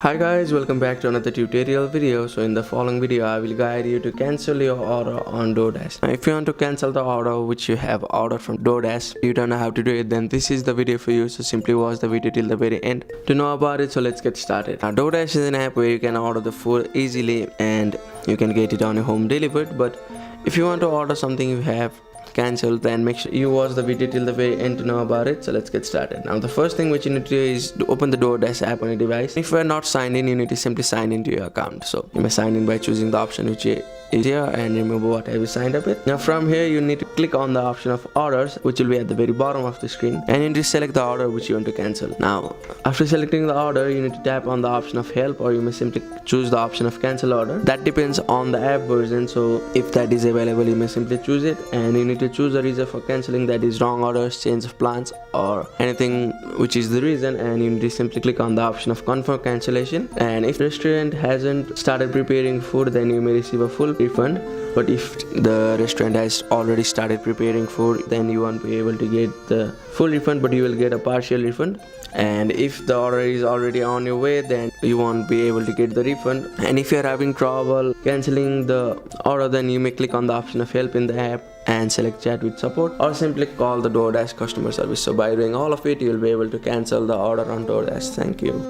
Hi guys, welcome back to another tutorial video. So in the following video I will guide you to cancel your order on DoorDash. Now if you want to cancel the order which you have ordered from DoorDash, you don't know how to do it, then this is the video for you. So simply watch the video till the very end to know about it. So let's get started. Now DoorDash is an app where you can order the food easily and you can get it on your home delivered. But if you want to order something you have cancelled, then make sure you watch the video till the very end to know about it. So let's get started. Now the first thing which you need to do is to open the DoorDash app on your device. If you are not signed in, you need to simply sign into your account. So you may sign in by choosing the option which is here and remember what have you signed up with. Now from here you need to click on the option of orders, which will be at the very bottom of the screen, and you need to select the order which you want to cancel. Now after selecting the order, you need to tap on the option of help, or you may simply choose the option of cancel order. That depends on the app version, so if that is available you may simply choose it, and you need to choose the reason for cancelling, that is wrong orders, change of plans, or anything which is the reason, and you need to simply click on the option of confirm cancellation. And if the restaurant hasn't started preparing food, then you may receive a full refund. But if the restaurant has already started preparing food, then you won't be able to get the full refund, but you will get a partial refund. And if the order is already on your way, then you won't be able to get the refund. And if you are having trouble cancelling the order, then you may click on the option of help in the app and select chat with support, or simply call the DoorDash customer service. So by doing all of it, you will be able to cancel the order on DoorDash. Thank you.